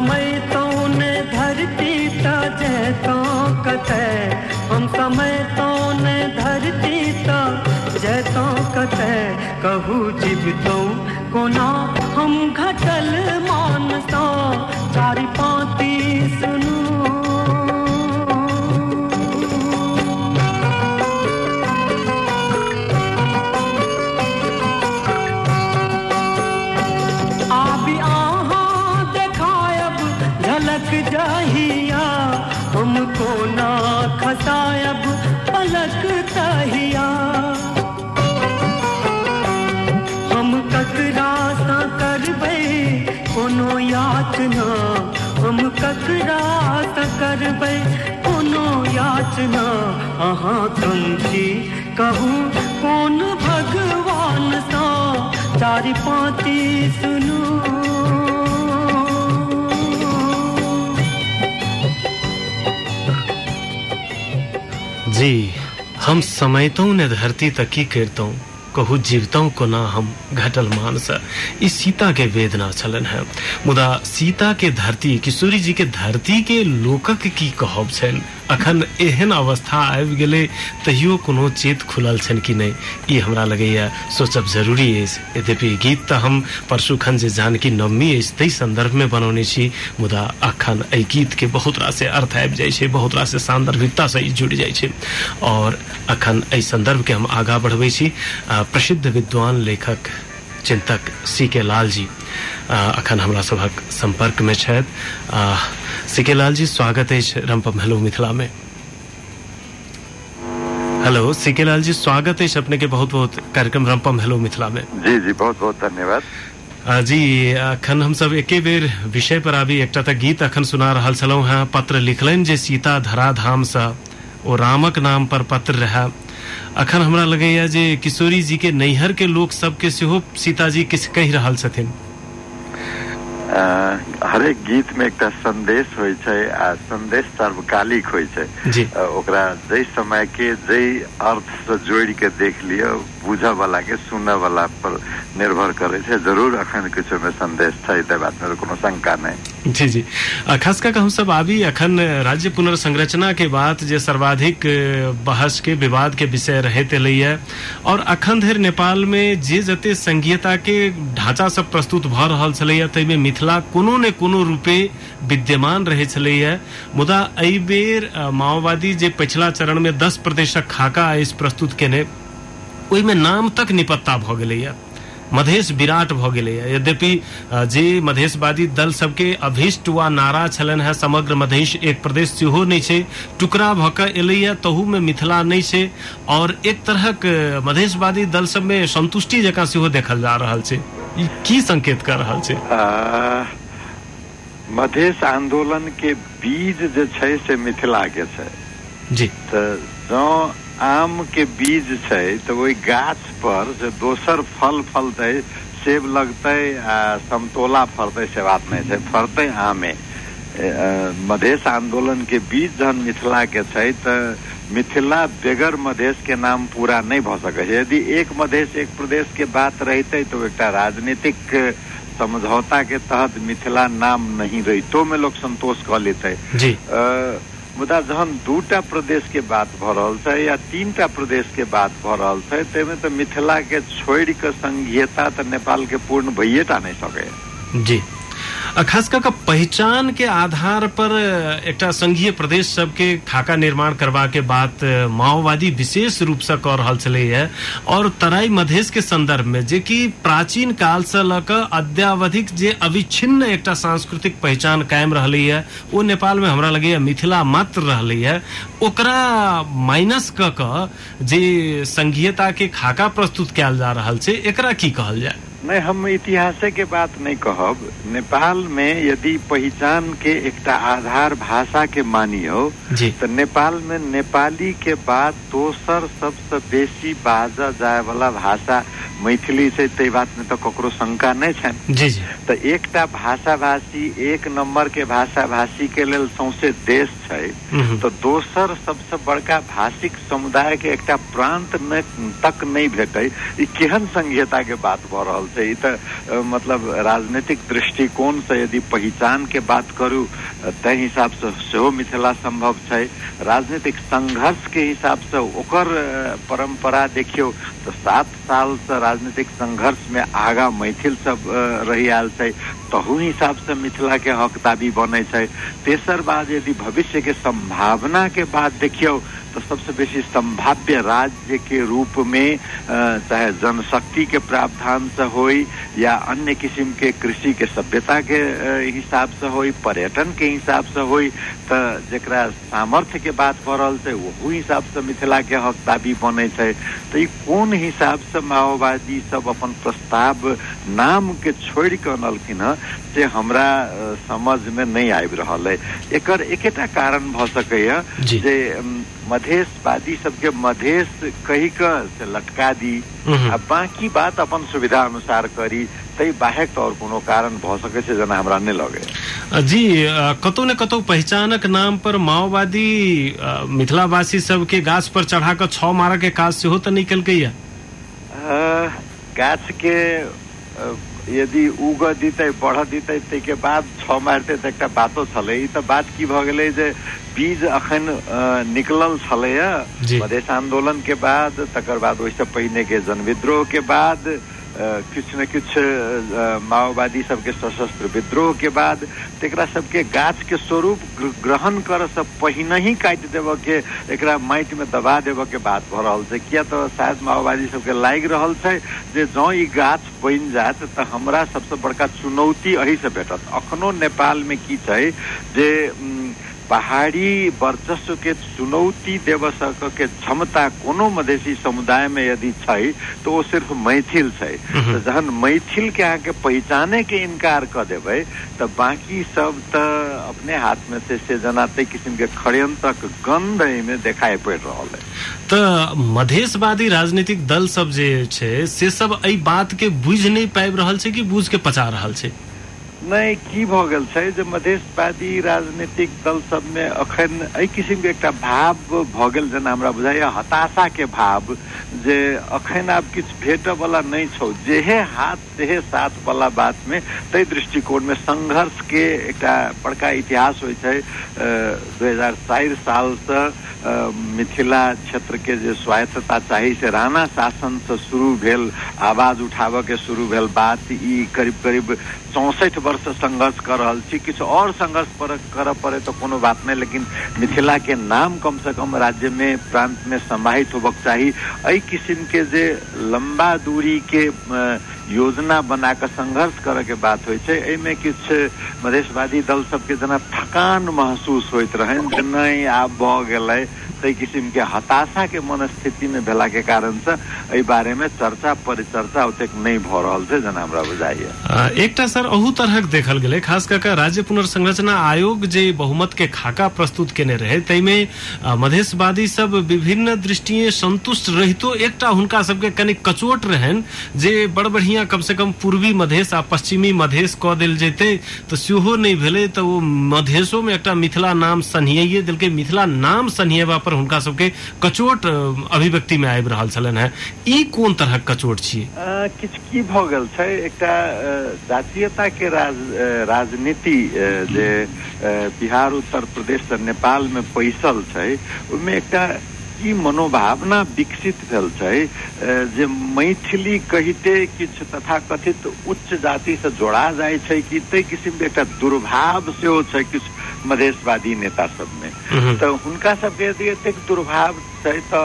समय तो ने धरती ता जैतो कते हम समय तो ने धरती ता जैतो कते कहू जीवतो कोना हम घटल मानसा चारि पाती सुनू जाहिया हमको ना खसायब पलक तहिया हम ककरा सा करबे कोनो याचना हम ककरा सा करबे कोनो याचना अहाँ कंठी कहूँ कौन भगवान सा चारि पाती सुनू जी हम समयतों ने धरती तक की करतों कहू जीवतों को ना हम घटल मानस ई सीता के वेदना चलन है मुदा सीता के धरती किशोरी जी के धरती के लोकक की कहब छन अखन एहन अवस्था आबि गेले तहियो कोनो चेत खुलल छन कि नहीं ई हमरा लगैया सोचब जरूरी है यद्यपि गीत त हम परसु खन जे जानकी नवमी इस तै संदर्भ में बनौने छी मुदा अखन एहि गीत के बहुत रास अर्थ आबि जाइ छै बहुत रास सांदर्भिकता से जुड़ जाइ छै और अखन एहि संदर्भ के हम आगा बढ़बै छी प्रसिद्ध विद्वान लेखक चिंतक सीके लाल जी अखन हमरा सभक संपर्क में छथि सीके लाल जी स्वागत है रंपम हेलो मिथिला में हेलो सीके लाल जी स्वागत है अपने के बहुत बहुत कार्यक्रम रंपम हेलो मिथिला में जी जी बहुत बहुत धन्यवाद जी अखन हम सब एके बेर विषय पर आबी एकटा त गीत अखन सुना रहल छलौ हां पत्र लिखलनि जे सीता धराधाम सा ओ रामक नाम पर पत्र रहा अखन हमरा लगैया जे किशोरी जी के नैहर के लोग सब के सेहो सीताजी किस कहि रहल छथिन हर एक गीत में एक संदेश होय छै आ संदेश सर्वकालिक होय छै जी ओकरा जै समय के जै अर्थ से जोड़ के देख लियो बुझा वाला के सुनने वाला पर निर्भर करे छै जरूर अखन किछु में संदेश छै त बात में कोनो शंका नहीं जी जी खास कर हम सब आबी अखन राज्य पुनर्संरचना के बाद जे सर्वाधिक बहस के विवाद के विषय रहे तेलैया और अखन धरि नेपाल में जे जते संघीयता के ढांचा सब प्रस्तुत भ रहल छलैया तै में मिथिला कोनो ने कोनो रूपे विद्यमान रहे छलैया मुदा एहि बेर माओवादी जे पिछला चरण में 10% खाका इस प्रस्तुत केने ओइ में नाम तक निपत्ता भ गेलैया मधेश विराट भ गेलै यद्यपि जे मधेशवादी दल सबके अभिष्ट वा नारा छलन है समग्र मधेश एक प्रदेश सेहो नहीं छै टुकड़ा भ के एलैया तहू में मिथिला नहीं छै और एक तरहक मधेशवादी दल सब में संतुष्टि जकां सेहो देखल जा रहल छै ई की संकेत कर रहल छै मधेश आंदोलन के बीज जे छै से मिथिला के छै जी त जो आम के बीज छै तो वही गाछ पर जो दोसर फल फलते सेब लगते समतोला फरते से बात नहीं है फरते आमे मधेश आंदोलन के बीज जहन मिथिला के छै तो मिथिला बेगर मधेश के नाम पूरा नहीं भ सके यदि एक मधेश एक प्रदेश के बात रहते तो एक राजनीतिक समझौता के तहत मिथिला नाम नहीं रहितो में लोग संतोष क लेते जी मुदा जहन 2टा प्रदेश के बात भ रहल छै या 3टा प्रदेश के बात भ रहल छै तेमे तो मिथिला के छोड़ के संघीयता तो नेपाल के पूर्ण भइएटा नहीं सके जी खास कर पहचान के आधार पर एकटा संघीय प्रदेश सबके खाका निर्माण करवा के बात माओवादी विशेष रूप से कर रहल छलै है और तराई मधेश के संदर्भ में जे कि प्राचीन काल से लक अद्यावधिक जे अविच्छिन्न एकटा सांस्कृतिक पहचान कायम रहलै है ओ नेपाल में हमरा लगैया मिथिला मात्र रहलै है ओकरा माइनस क जे संघीयता के खाका प्रस्तुत कैल जा रहल छै एकरा की कहल जाय नहीं हम इतिहास के बात नहीं कहब नेपाल में यदि पहचान के एकटा आधार भाषा के मानियो तो नेपाल में नेपाली के बाद दोसर सबसे बेसी बाजा जाय वाला भाषा मैथिली से ते बात में तो ककरो शंका नहीं है जी जी तो एकटा भाषा भाषी एक नंबर के भाषा भाषी के लेल सौंसे देश छै तो दोसर सबसे बड़का भाषिक समुदाय के एकटा प्रांत में तक नहीं भेटै ई केहन संघीयता के बात भ रहल छै। ई त मतलब राजनीतिक दृष्टिकोण से यदि पहचान के बात करू तै हिसाब से सेहो मिथिला संभव छै। राजनीतिक संघर्ष के हिसाब से ओकर परंपरा देखियो तो 7 साल से राजनीतिक संघर्ष में आगा मैथिल सब रही आयल छै, तहु हिसाब से मिथिला के हकदाबी बने छै। तेसर बात यदि भविष्य के संभावना के बात देखियो तो सबसे बेसी संभाव्य राज्य के रूप में चाहे जनशक्ति के प्रावधान से होई या अन्य किस्म के कृषि के सभ्यता के हिसाब से होई, पर्यटन के हिसाब से होई, तो जेकरा सामर्थ्य के बात कर रहल छै वहू हिसाब से मिथिला के हक दाबी बने छै। तो ई कोन हिसाब से माओवादी सब अपन प्रस्ताव नाम के छोड़ के अनलखिन ह से हमरा समझ में नहीं आबि रहल है। एकर एकेटा कारण भ सकैया जे मधेशवादी सबके मधेश कही के से लटका दी आ बाकी बात अपन सुविधा अनुसार करी, तै बाहेक और कोनो कारण भ सकै छै जना हमरा नहीं लगे। जी कतौ न कतौ पहचानक नाम पर माओवादी मिथिलावासी सबके गाछ पर चढ़ा के 6 मारा के काज सेहो त नहीं केलकैया। गाछ के यदि उग दीते बढ़ दीते तै के बाद 6 मारते त एकटा बातो छलै। ई त बात की भ गेलै जे बीज अखन निकलल छलैया मधेश आंदोलन के बाद, तकर बाद ओइसे पहिने के जनविद्रोह के बाद, किछ न किछ माओवादी सबके सशस्त्र विद्रोह के बाद, तेकरा सबके गाछ के स्वरूप ग्रहण कर सब पहिने ही काट देव के एकरा माटि में दबा देव के बात भ रहल छै। किया तो शायद माओवादी सबके लागि रहल छै जे जँ ई गाछ बनि जात त हमरा सबसे बड़का चुनौती एही से भेटत। अखनो नेपाल में की छै जे पहाड़ी वर्चस्व के चुनौती देव सक के क्षमता कोनो मधेसी समुदाय में यदि छै तो वो सिर्फ मैथिल छै। तो जहन मैथिल के अहाँ के पहचाने के इनकार कर देबै तो बाकी सब त अपने हाथ में से जनाते किस्म के षड्यंत्रक गंध में देखाई पड़ रहल है। त मधेशवादी राजनीतिक दल सब जे छै से सब एई बात के बुझ नहीं पाबि रहल छै कि बुझ के पचा रहल छै? नहीं की भ गेल छै जे मधेशवादी राजनीतिक दल सब में अखन एहि किस्म के एकटा भाव भ गेल जेना हमरा बुझाइया हताशा के भाव जे अखन आब किछ भेटै वाला नहीं छौ, जेहे हाथ तेहे साथ वाला बात में तै दृष्टिकोण में संघर्ष के एकटा बड़का इतिहास होय छै। 2004 साल से मिथिला क्षेत्र के जे स्वायत्तता चाही से राणा शासन से शुरू भेल, आवाज उठाबे के शुरू भेल बात, ई करीब करीब 64 वर्ष संघर्ष कर रहल छी। किछु और संघर्ष करऽ पड़े तो कोनो बात नहीं, लेकिन मिथिला के नाम कम से कम राज्य में प्रांत में समाहित होबक चाही। एहि किस्म के जे लंबा दूरी के योजना बना के संघर्ष करे के बात होय छै, एमे किछ मधेशवादी दल सबके जना थकान महसूस होइत रहन जे नहीं आब भ गेलै, तै किस्म के हताशा के मनस्थिति में भेला के कारण से एहि बारे में चर्चा परिचर्चा ओतेक नहीं भ रहल छै जना हमरा बुझाइया। एकटा सर अहू तरहक देखल गेलै, खास कऽ के राज्य पुनर्संरचना आयोग जे बहुमत के खाका प्रस्तुत केने रहे तै में मधेशवादी सब विभिन्न दृष्टिए संतुष्ट रहितो एकटा हुनका सबके कनि कचोट रहन जे बड़ बढ़िया कम से कम पूर्वी मधेश आ पश्चिमी मधेश कऽ देल जैते तऽ सेहो नहीं भेलै, तऽ ओ मधेशो में एकटा मिथिला नाम सन्हिये देलकै। मिथिला नाम सन्हियेबा पर हुनका सबके कचोट अभिव्यक्ति में आबि रहल छलन है। ई कोन तरहक कचोट छियै? किछ की भ गेल छै, एकटा जातीयता के राजनीति जे बिहार उत्तर प्रदेश से नेपाल में पैसल छै, ओहिमे एकटा ई मनोभावना विकसित भेल छै जे मैथिली कहिते किछ तथाकथित उच्च जाति से जोड़ा जाय छै कि तै किस्म के एकटा दुर्भाव सेहो छै किछ मधेशवादी नेता सब में। तो हुनका सबके यदि एतेक दुर्भाव छै तो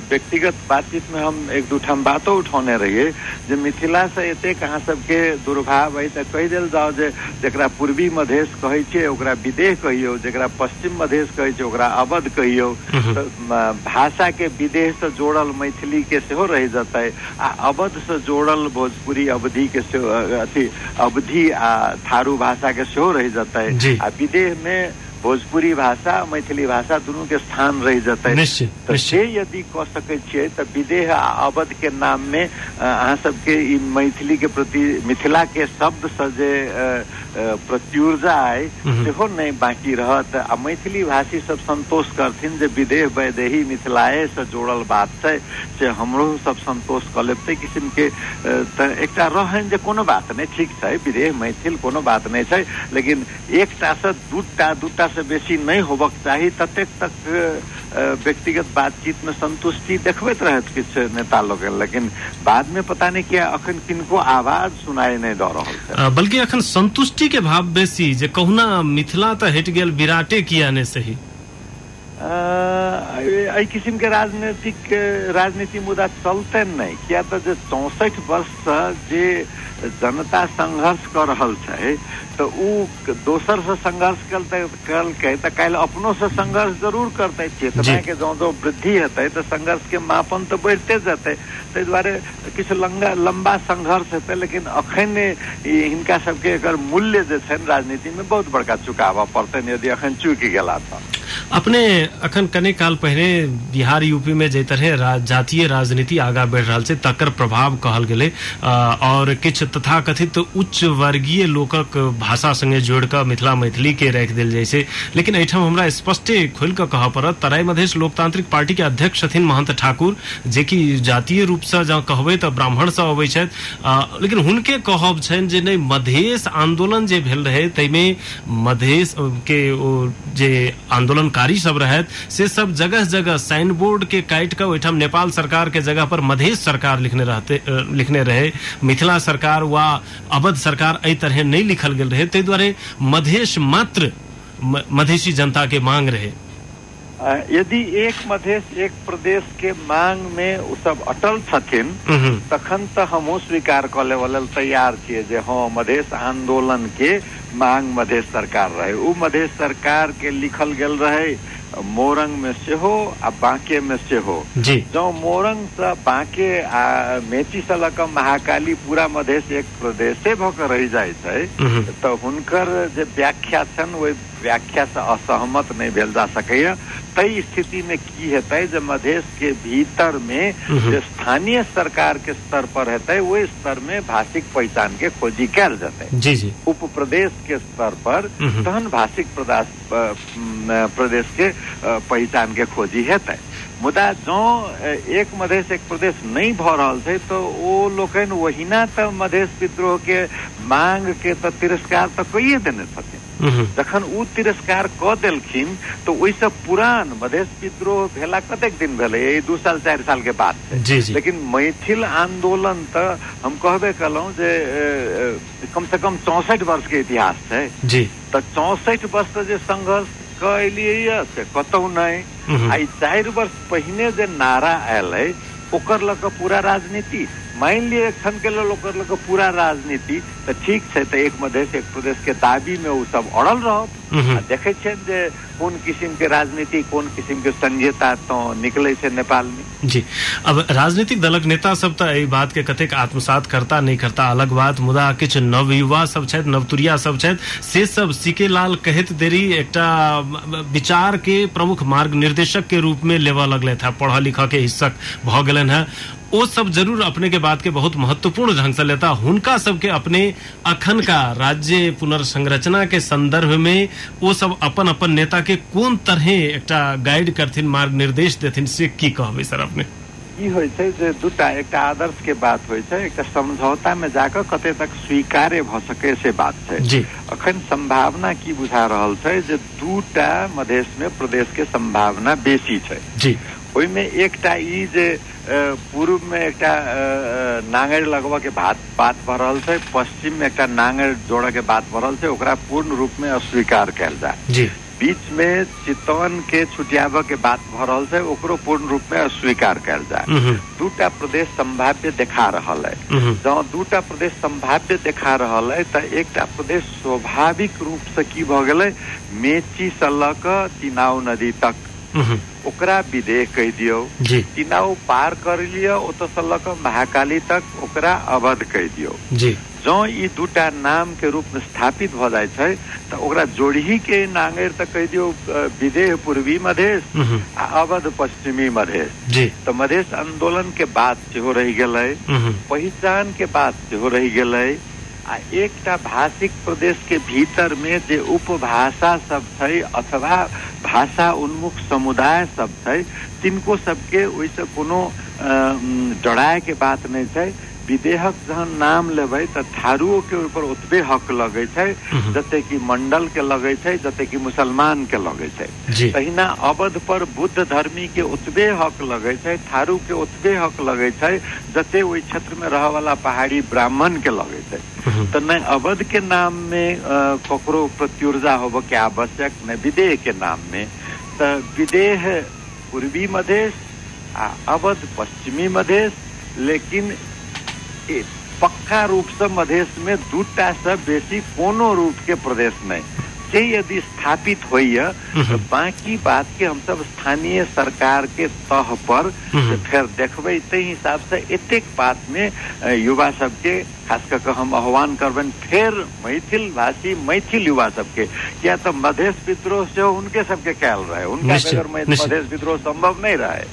व्यक्तिगत बातचीत में हम एक दू ठाम बातो उठौने रहिए जे मिथिला से एतेक अहाँ सबके दुर्भाव है तो कहि देल जाओ जे जेकरा पूर्वी मधेश कहै छै ओकरा विदेह कहियो, जेकरा पश्चिम मधेश कहै छै ओकरा अवध कहियो। तो भाषा के विदेह से जोड़ल मैथिली के सेहो रहि जतै आ अवध से जोड़ल भोजपुरी अवधि के अथी अवधि आ थारू भाषा के सेहो रहि जतै आ विदेह में भोजपुरी भाषा मैथिली भाषा दुनू के स्थान रह जतै। निश्चित से यदि कह सकै छियै तऽ विदेह आ अवध के नाम में अहाँ सबके ई मैथिली के प्रति मिथिला के शब्द से जे प्रत्युर्जा आए सेहो नहीं बाकी रहत। आ मैथिली भाषी सब संतोष करथिन जे विदेह वैदेही मिथिलाए से जोड़ल बात छै से हमरो सब संतोष क लेते किस्म के एकटा रहन जे कोनो बात नहीं ठीक छै विदेह मैथिल कोनो बात नहीं छै, लेकिन एकटा से दूटा से बेसी नहीं होबक चाही। ततेक तक व्यक्तिगत बातचीत में संतुष्टि देखबैत रहत किछ नेता लोग, लेकिन बाद में पता नहीं क्या अखन किनको आवाज सुनाई नहीं द रहल छै। बल्कि अखन संतुष्टि के भाव बेसी जे कहुना मिथिला त हट गेल विराटे किया ने सही। एहि किस्म के राजनीति मुद्दा चलते नहीं, किया तो जे 64 वर्ष से जे जनता संघर्ष कर रहल छै तो उ दोसर से संघर्ष करके तो काल्हि अपनो से संघर्ष जरूर करते। चेतना के जो वृद्धि हेतै तो संघर्ष के मापन तो बढ़ते जाते, ताहि दुआरे किछु लंबा संघर्ष हेतै। लेकिन अखन हिनका सबके एकर मूल्य जे छै राजनीति में बहुत बड़का चुकावा पड़तै यदि अखन चूकि गेला था। अपने अखन कने काल पहले बिहार यूपी में जे तरह जातीय राजनीति आगा बढ़ रहा छै तकर प्रभाव कहल गेलै और किछ तथाकथित उच्च वर्गीय लोकक भाषा संगे जोड़ के मिथिला मैथिली के राखि देल जाय छै। लेकिन एहिठाम हमरा स्पष्टे खोल के कहऽ पड़त तराई मधेश लोकतांत्रिक पार्टी के अध्यक्ष छथिन महंत ठाकुर, जे कि जातीय रूप से जँ कहबै तऽ ब्राह्मण से अबै छथि, लेकिन हुनके कहब छनि जे नहि मधेश आंदोलन जे भेल रहे तैमे मधेश के जे आंदोलनकारी सब रहत से सब जगह जगह साइन बोर्ड के काटि के ओहिठाम नेपाल सरकार के जगह पर मधेश सरकार लिखने रहे, मिथिला सरकार वा अवध सरकार एहि तरह नहीं लिखल गेल रहे। ताहि दुआरे मधेश मात्र मधेशी जनता के मांग रहे। यदि एक मधेश एक प्रदेश के मांग में उ सब अटल छथिन तखन तो हमहू स्वीकार कर लेवल तैयार छियै जे हाँ मधेश आंदोलन के मांग मधेश सरकार रहे। उ मधेश सरकार के लिखल गेल रहे मोरंग में से हो आ बांके में से हो। जो मोरंग से बांके आ मेची से लक महाकाली पूरा मधेश एक प्रदेश से भक रह जाय छै तो हुनकर जे व्याख्या छन ओहि व्याख्या से असहमत नहीं भेल जा सकैया। तई स्थिति में की हेतै जे मधेश के भीतर में जो स्थानीय सरकार के स्तर पर हेतै वही स्तर में भाषिक पहचान के खोजी कैल जेतै। उप प्रदेश के स्तर पर तहन भाषिक प्रदेश के पहचान के खोजी हेतै। मुदा जो एक मधेश एक प्रदेश नहीं भ रहल छै तो ओ लोकन वहिना त मधेश विद्रोह के मांग के त तिरस्कार त कइए देने छथिन। जखन उ तिरस्कार क देलखिन तो ओइसे पुरान मधेश विद्रोह भेला कतेक दिन भेलै, 2 साल 4 साल के बाद छै। लेकिन मैथिल आंदोलन त हम कहबे कलहुं जे कम से कम 64 वर्ष के इतिहास छै। त 64 वर्ष जे संघर्ष कलिए से कतौ नहीं। आई 4 वर्ष पहिने जे नारा आयल है ओकर लक पूरा राजनीति मान लिये एखन के लोग ओकर लक पूरा राजनीति तो ठीक छै तो एक मधेश एक प्रदेश के दाबी में वो सब अड़ल रहत। देखे छे जे कोन किस्म के राजनीति कोन किस्म के संघीयता तो निकले छै नेपाल में। जी अब राजनीतिक दलक नेता सब तो एहि बात के कतेक आत्मसात करता नहीं करता अलग बात, मुदा किछ नवयुवा सब छथि नवतुरिया सब छथि से सब सीके लाल कहत देरी एकटा विचार के प्रमुख मार्ग निर्देशक के रूप में लेवा लगले था, पढ़ा लिखा के हिस्सक भ गेलन है। वो सब जरूर अपने के बात के बहुत महत्वपूर्ण ढंग से लेता, हुनका सबके अपने अखन का राज्य पुनर्संरचना के संदर्भ में वो सब अपन अपन नेता के कोन तरह एकटा गाइड करथिन मार्ग निर्देश देथिन से की कहबे सर अपने? ई होय छै जे दूटा एकटा आदर्श के बात होय छै, एकटा समझौता में जाकर कते तक स्वीकार्य भ सके से बात छै। जी अखन संभावना की बुझा रहल छै जे दूटा मधेश में प्रदेश के संभावना बेसी छै। जी ओहि में एकटा ई जे पूर्व में एकटा नांगड़ लगवा के बात भ रहल छै, पश्चिम में एकटा नांगड़ जोड़ा के बात भ रहल छै, ओकरा पूर्ण रूप में अस्वीकार कैल जाय। जी बीच में चितवन के छुटियाबा के बात भ रहल छै ओकरो पूर्ण रूप में अस्वीकार कैल जाय। दूटा प्रदेश संभाव्य देखा रहल है। जहाँ दूटा प्रदेश संभाव्य देखा रहल है तो एकटा प्रदेश स्वाभाविक रूप से की भ गेलै मेची से ल क चिनाव नदी तक ओकरा विदेह कह दियो, चिनाव पार कर लियो ओत से ल क महाकाली तक ओकरा अवध कह दियो। जी जो ई दूटा नाम के रूप में स्थापित भ जाय छै त ओकरा जोड़ही के नांगेर त कह दियो विदेह पूर्वी मधेश आ अवध पश्चिमी मधेश जी। तो मधेश आंदोलन के बाद सेहो रहि गेलै, पहचान के बाद सेहो रहि गेलै आ एकटा भाषिक प्रदेश के भीतर में जे उपभाषा सब छै अथवा भाषा उन्मुख समुदाय सब छै तिनको सबके ओइसे कोनो डराए के बात नहीं छै। विदेहक जहन नाम लेबै त थारूओं के ऊपर ओतबे हक लगे छै जते कि मंडल के लगे छै, जते कि मुसलमान के लगे छै। तहिना अवध पर बुद्ध धर्मी के ओतबे हक लगे छै, थारू के ओतबे हक लगे छै जते ओइ क्षेत्र में रह वाला पहाड़ी ब्राह्मण के लगे छै। तो न अवध के नाम में ककरो प्रत्युर्जा होबो के आवश्यक, न विदेह के नाम में। तो विदेह पूर्वी मधेश आ अवध पश्चिमी मधेश, लेकिन पक्का रूप से मधेश में दूटा से बेसी कोनो रूप के प्रदेश नहीं से यदि स्थापित होइए तो बाकी बात के हम सब स्थानीय सरकार के तह पर फिर देखबे। ते हिसाब से एतेक बात में युवा सबके खास करके हम आह्वान करबन फिर मैथिल भाषी मैथिल युवा सबके, क्या तो मधेश विद्रोह से उनके सबके ख्याल रहे, उनका बगैर मधेश विद्रोह संभव नहीं रहे।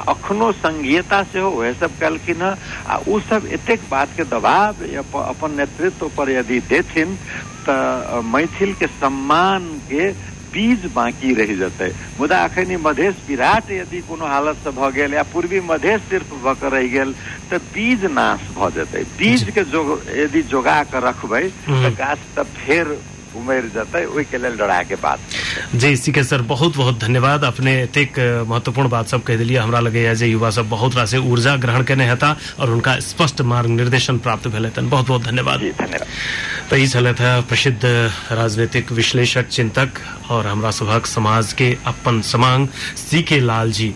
अखनो संघीयता से हो वह सब कहलखिन आ उ सब एतेक बात के दबाव अपन नेतृत्व पर यदि देथिन तो मैथिल के सम्मान के बीज बाकी रह जाते। मुदा अखनी मधेश विराट यदि कोनो हालत से भ गेल या पूर्वी मधेश सिर्फ भ के रह गेल तो बीज नाश भ जेते। बीज के यदि जोगा के रखबै तो गाछ तो फिर उमर जाते, ओहि के लेल डरा के बात जी। इसी के सर बहुत बहुत धन्यवाद। अपने एतेक महत्वपूर्ण बात सब कह दिलिए। हमरा लगे जे युवा सब बहुत रास ऊर्जा ग्रहण केने हेता और उनका स्पष्ट मार्ग निर्देशन प्राप्त भेल हेतन। बहुत बहुत धन्यवाद। जी धन्यवाद। तो ई छलथि है प्रसिद्ध राजनीतिक विश्लेषक चिंतक और हमरा सभक समाज के अपन समांग सी के लाल जी।